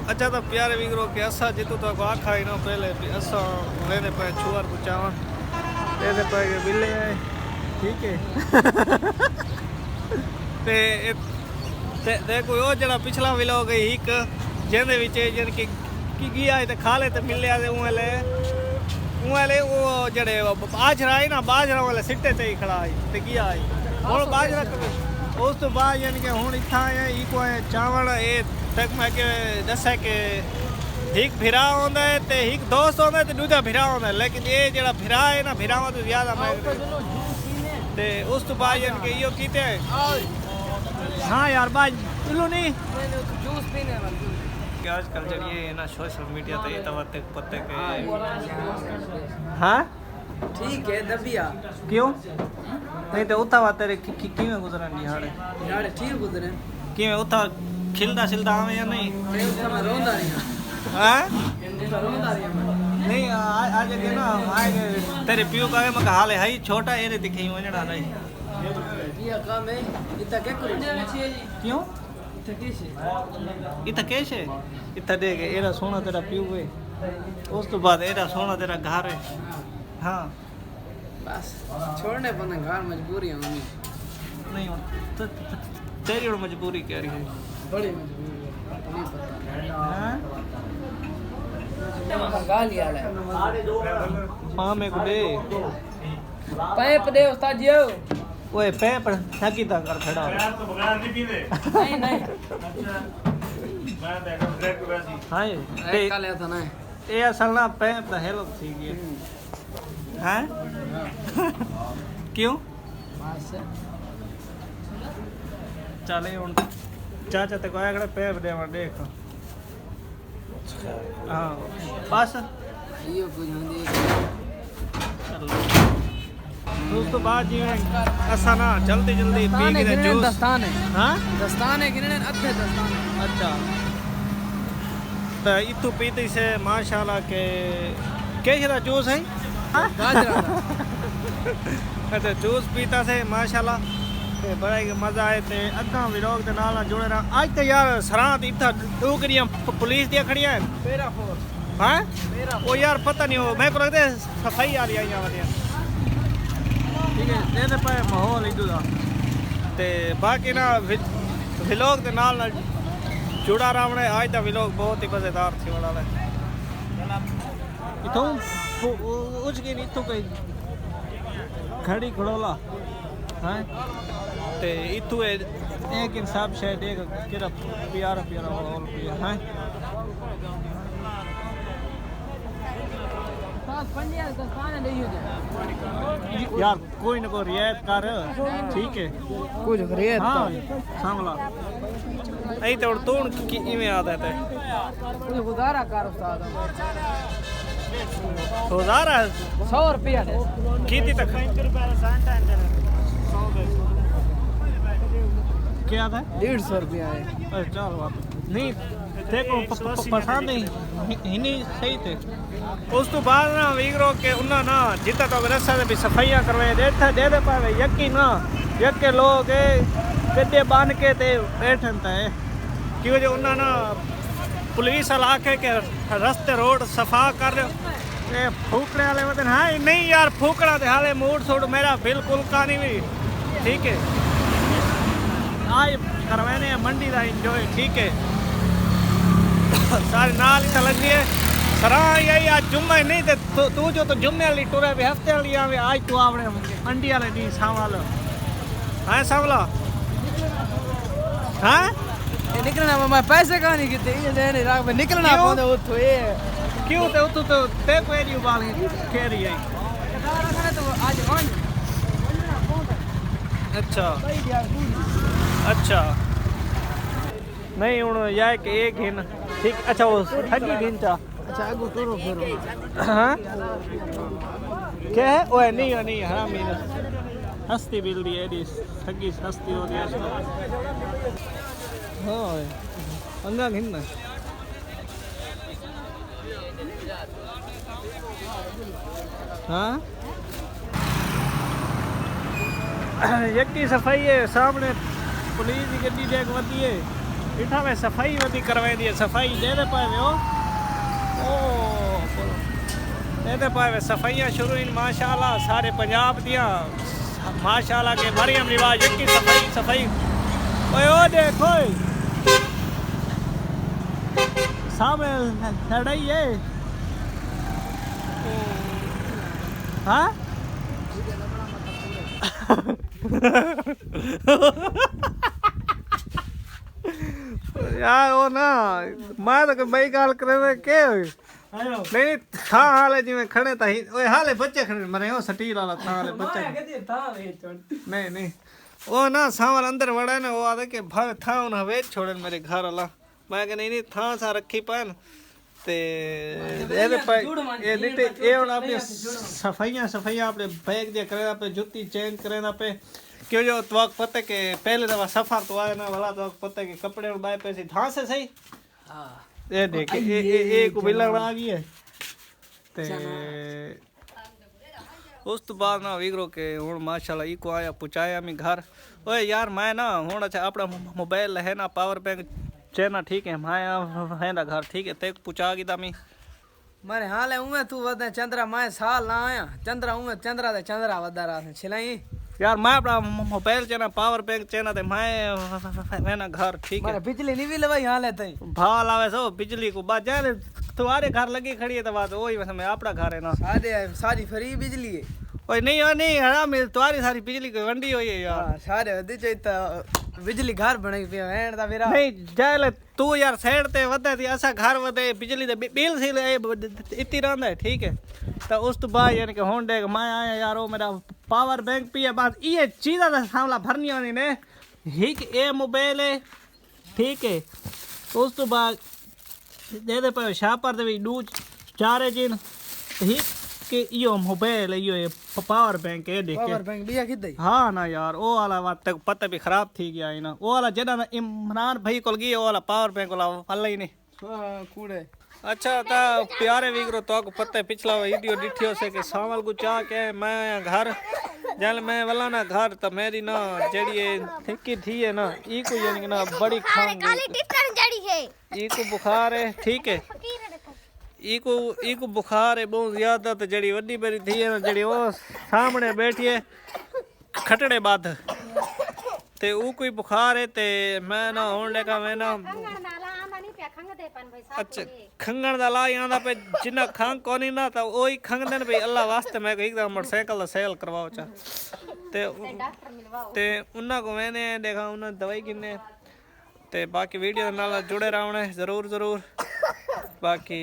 अच्छा तो प्यारे वीरो के असा जितू तो आखा ही ना पहले असा लेने पे छुआर पुचावा लेने पे बिल्ले है ठीक है ते कोई और जड़ा पिछला व्लॉग है एक जेंदे विच जन की गया ते खा ले ते मिले ते उले वो जड़े बाजरा है ना बाजरा वाले सिट्टे ते ही खड़ा है ते गया है हुन बाजरा उस तो बाद यानी कि हुन इत्था है ई को चावल ए तक मैं के दसा के एक भिरा होंदा है ते एक दोस्त होंदा है ते दूजा भिरा होंदा है लेकिन ये जड़ा भिरा है ना भिरावा तो ज्यादा मैं ते उस तो बाद यानी कि यो कीते हां यार बाज पिलो नहीं जूस पीने वाला कि आजकल जड़िए ना सोशल मीडिया ते तवते पत्ते के हां ठीक है दबिया क्यों नहीं तो उता वा तेरे किवें गुजरन यार ठीक गुजरे किवें उता खिलदा सिलदा आवे या नहीं उता मैं रोंदा नहीं हां रोंदा नहीं आज के ना आए तेरे पियो का मैं हाल है छोटा एरे दिखई वणड़ा नहीं ये काम है इता क्या करो क्यों इता कैसे इता देख एरा सोना तेरा पियो है उस तो बाद एरा सोना तेरा घर है हाँ बस छोड़ने पर घर मजबूरी है मम्मी नहीं तो तेरी और मजबूरी क्या रही है बड़ी मजबूरी है नहीं पता मंगा लिया है मां में को दे पाइप दे उस्ताद जी ओए पैप थकी ता कर खड़ा यार तो बगाड़ नहीं पीते नहीं मैं देखो ब्रेक वैसी हां ये का लिया था ना ये असल ना पैप दा हेलो थी गई हैं क्यों चले हुन चाचा ते कोया खड़ा पैप देवा देख हां बस यो कुछ होंदी चलो दोस्तों बाद जी असा ना जल्दी जल्दी पी के जूस दस्तान है हां दस्तान है गिनने अद्धे दस्तान है अच्छा तो इतु पीते से माशाल्लाह के कैसा जूस है बाजरा अच्छा जूस पीता से माशाल्लाह ते बड़ा ही मजा आए ते अगा व्लॉग दे नाल जुड़े रहा आज तो यार सरांत इतना डोगरियां पुलिस दी खड़ियां हैं पेरा फोर्स हां ओ यार पता नहीं हो मैं को लगदे सफाई आ रही है यहां वाली ठीक है दे पे माहौल इदू दा ते बाकी ना व्लॉग दे नाल जुड़ा रहने आज दा व्लॉग बहुत ही मजेदार थी वाला है इथों उज के नहीं तो कहीं खड़ी खड़ोला हैं ते इतु एक इंसाफ शायद एक केरा प्यारा प्यारा माहौल पिया हैं यार कोई ना कोई रियायत कर ठीक है कुछ रियायत हाँ सांभला ऐ तो तोड़ की इवें आदत है कुछ गुजारा कर उस्ताद गुजारा 100 रुपया दे कितनी तक 5 रुपया सांटा है 100 क्या था 150 रुपया है अरे चल बात नहीं देखो पसंद नहीं हिनी सही थे उस तो बाद ना वीरो के उन्ना ना जितना तो रस्सा से भी सफाइयां करवाए देता दे दे पावे यकी ना यके लोग गड्ढे बांध के ते बैठन ता है क्यों जो उन्ना ना पुलिस इलाके के रास्ते रोड सफा कर ए फूकड़े वाले मतलब हां नहीं यार फूकड़ा दे हाले मूड सूड मेरा बिल्कुल का नहीं भी ठीक है आज करवाने मंडी दा एंजॉय ठीक है सारे नाल ही लग रही है सरा यही आज जुम्मे नहीं ते तू जो तो जुम्मे वाली टुरे भी हफ्ते वाली आवे आज तू आवड़े मंडी वाले दी सावल हां सावला हां ये निकलना मैं पैसे कहां नहीं किते ये देने राख में निकलना पौंदा उतो ये क्यों ते उतो तो ते कोई नहीं उबाल के रही है तो आज कौन अच्छा अच्छा नहीं हुन या के एक है ना ठीक अच्छा वो ठगी गिनचा अच्छा आगो करो फिर हां क्या है ओए नहीं हरामी ने हस्ती बिल दी एडी ठगी सस्ती हो गया हां अंगा गिनना हाँ यकी सफाई है सामने पुलिस की गड्डी देख वती है इठा में सफाई वधी करवाई दी सफाई दे दे पाए में ओ दे दे पाए में सफाइयां शुरू इन माशाल्लाह सारे पंजाब दियां माशाल्लाह के मरियम रिवाज की सफाई ओए ओ देखो सामने लड़ाई है हाँ यार वो ना मैं तो बई गाल करे के नहीं था हाले जिवें खड़े ता ओए हाले बच्चे खड़े मरे ओ सटील वाला था हाले बच्चे नहीं वो ना सावल अंदर वड़ा ना वो आदे के भावे था उन्हें वेच छोड़न मेरे घर वाला मैं के नहीं था सा रखी पान ते ਇਹਦੇ ਪਾ ਇਹ ਲਿਟੇ ਇਹ ਹੁਣ ਆਪਣੀ ਸਫਾਈਆਂ ਆਪਣੇ बैग दे करे पे जूती चेंज करे ना पे क्यों जो तो पता के पहले दफा सफर तो आया ना वाला तो पता के कपड़े और बाय पे से ढां से सही हां ये देख ये को बिल्ला आ गई है ते उस तो बाद ना वीगरो के हुन माशाल्लाह ई को आया पुचाया मैं घर ओए यार मैं ना हुन अच्छा अपना मोबाइल है ना पावर बैंक चेना ठीक है मैं है ना घर ठीक है ते पुचा की दामी मारे हाल है उमे तू वदा चंद्रा मैं साल ना आया चंद्रा उमे चंद्रा ते चंद्रा वदा रात छिलाई यार मैं अपना मोबाइल चेना पावर बैंक चेना ते मैं है ना घर ठीक है मारे बिजली नहीं भी लवाई हाल है तई भाव लावे सो बिजली को बात जाए तुम्हारे घर लगी खड़ी है तो बात वही में अपना घर है ना सारी फ्री बिजली है ओए नहीं हराम तुम्हारी सारी बिजली की वंडी हुई है यार सारे वदी चाहिए बिजली घर बने पे हैन दा मेरा नहीं जाले तू यार साइड ते वदे थी असा घर वदे बिजली दे बिल सी इतनी रहंदा है ठीक है तो उस तो बाद यानी कि हुन देख मैं आया यार वो मेरा पावर बैंक पी है बात ये चीज़ा दा सामला भरनी होनी ने ठीक ए मोबाइल है ठीक है उस तो बाद दे दे पे शापर दे दू चारे जिन ठीक कि यो मोबाइल यो पावर बैंक है देख पावर बैंक लिया किदे हाँ ना यार वो वाला बात तक पता भी खराब थी गया ना वो वाला जेना इमरान भाई को गई वो वाला पावर बैंक वाला वाला ही नहीं कूड़े अच्छा ता प्यारे वीगरो तो को पता है पिछला वीडियो डिठियो से कि सावल को चाह के मैं घर जल मैं वाला ना घर तो मेरी ना जेड़ी थिकी थी है ना ई को यानी कि ना बड़ी खांग काली टिटन जड़ी है ई को बुखार है ठीक है ई को बुखार है बहुत ज्यादा तो जड़ी वड्डी मेरी थी है ना जड़ी वो सामने बैठी है खटड़े बाद ते ऊ कोई बुखार है ते मैं ना होने लगा मैं ना अच्छा खंगण दा ला आंदा पे जिन्ना खंग कोनी ना तो ओही खंग देन भाई अल्लाह वास्ते मैं एकदम मोटरसाइकिल दा सेल करवाओ चा ते उन्ना को मैंने देखा उन्ना दवाई किन्ने ते बाकी वीडियो नाल जुड़े रहना जरूर बाकी